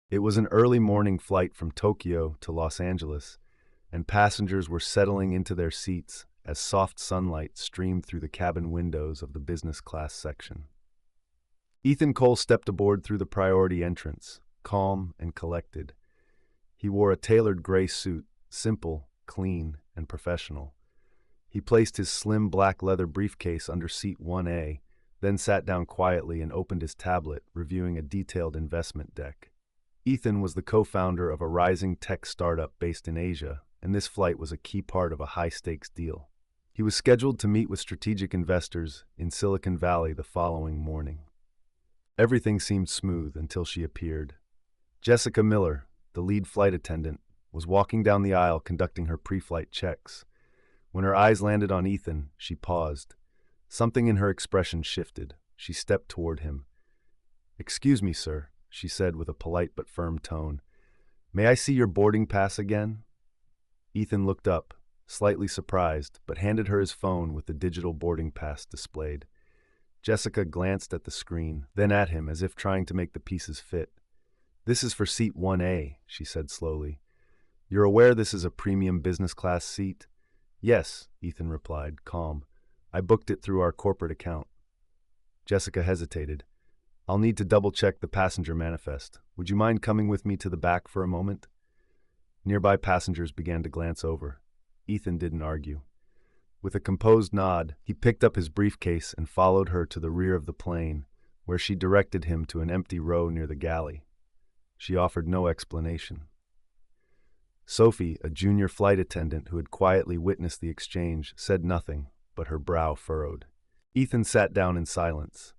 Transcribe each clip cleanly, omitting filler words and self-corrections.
It was an early morning flight from Tokyo to Los Angeles, and passengers were settling into their seats as soft sunlight streamed through the cabin windows of the business class section. Ethan Cole stepped aboard through the priority entrance, calm and collected. He wore a tailored gray suit, simple, clean, and professional. He placed his slim black leather briefcase under seat 1A, then sat down quietly and opened his tablet, reviewing a detailed investment deck. Ethan was the co-founder of a rising tech startup based in Asia, and this flight was a key part of a high-stakes deal. He was scheduled to meet with strategic investors in Silicon Valley the following morning. Everything seemed smooth until she appeared. Jessica Miller, the lead flight attendant, was walking down the aisle conducting her pre-flight checks. When her eyes landed on Ethan, she paused. Something in her expression shifted. She stepped toward him. "Excuse me, sir," she said with a polite but firm tone. "May I see your boarding pass again?" Ethan looked up, slightly surprised, but handed her his phone with the digital boarding pass displayed. Jessica glanced at the screen, then at him as if trying to make the pieces fit. "This is for seat 1A, she said slowly. "You're aware this is a premium business class seat?" "Yes," Ethan replied, calm. "I booked it through our corporate account." Jessica hesitated. "I'll need to double-check the passenger manifest. Would you mind coming with me to the back for a moment?" Nearby passengers began to glance over. Ethan didn't argue. With a composed nod, he picked up his briefcase and followed her to the rear of the plane, where she directed him to an empty row near the galley. She offered no explanation. Sophie, a junior flight attendant who had quietly witnessed the exchange, said nothing, but her brow furrowed. Ethan sat down in silence.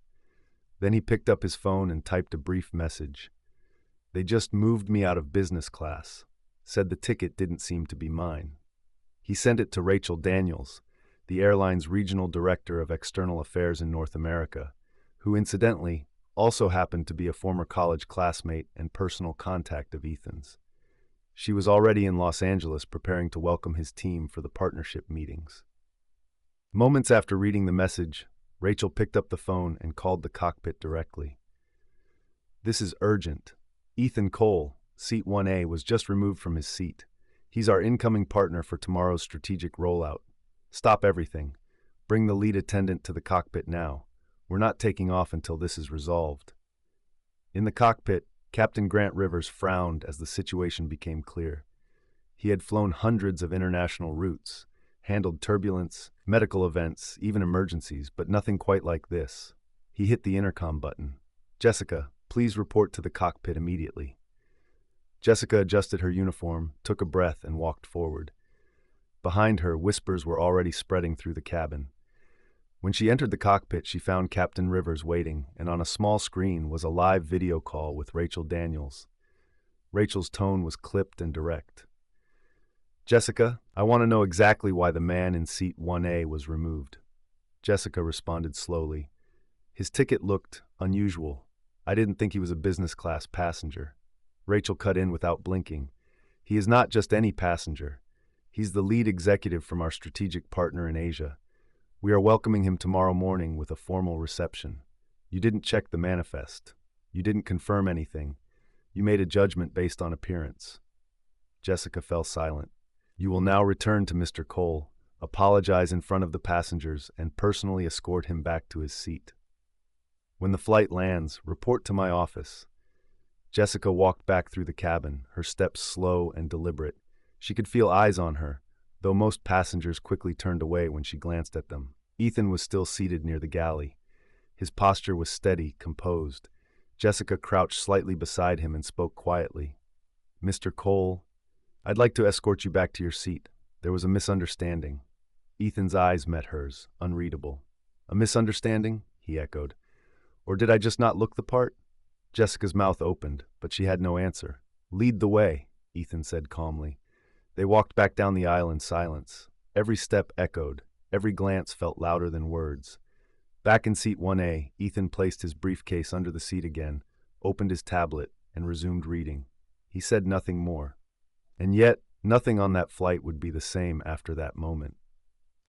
Then he picked up his phone and typed a brief message. "They just moved me out of business class. Said the ticket didn't seem to be mine." He sent it to Rachel Daniels, the airline's regional director of external affairs in North America, who incidentally also happened to be a former college classmate and personal contact of Ethan's. She was already in Los Angeles preparing to welcome his team for the partnership meetings. Moments after reading the message, Rachel picked up the phone and called the cockpit directly. "This is urgent. Ethan Cole, seat 1A, was just removed from his seat. He's our incoming partner for tomorrow's strategic rollout. Stop everything. Bring the lead attendant to the cockpit now. We're not taking off until this is resolved." In the cockpit, Captain Grant Rivers frowned as the situation became clear. He had flown hundreds of international routes, handled turbulence, medical events, even emergencies, but nothing quite like this. He hit the intercom button. "Jessica, please report to the cockpit immediately." Jessica adjusted her uniform, took a breath, and walked forward. Behind her, whispers were already spreading through the cabin. When she entered the cockpit, she found Captain Rivers waiting, and on a small screen was a live video call with Rachel Daniels. Rachel's tone was clipped and direct. "Jessica, I want to know exactly why the man in seat 1A was removed." Jessica responded slowly. "His ticket looked unusual. I didn't think he was a business class passenger." Rachel cut in without blinking. "He is not just any passenger. He's the lead executive from our strategic partner in Asia. We are welcoming him tomorrow morning with a formal reception. You didn't check the manifest. You didn't confirm anything. You made a judgment based on appearance." Jessica fell silent. "You will now return to Mr. Cole, apologize in front of the passengers, and personally escort him back to his seat. When the flight lands, report to my office." Jessica walked back through the cabin, her steps slow and deliberate. She could feel eyes on her, though most passengers quickly turned away when she glanced at them. Ethan was still seated near the galley. His posture was steady, composed. Jessica crouched slightly beside him and spoke quietly. "Mr. Cole, I'd like to escort you back to your seat. There was a misunderstanding." Ethan's eyes met hers, unreadable. "A misunderstanding?" he echoed. "Or did I just not look the part?" Jessica's mouth opened, but she had no answer. "Lead the way," Ethan said calmly. They walked back down the aisle in silence. Every step echoed. Every glance felt louder than words. Back in seat 1A, Ethan placed his briefcase under the seat again, opened his tablet, and resumed reading. He said nothing more. And yet, nothing on that flight would be the same after that moment.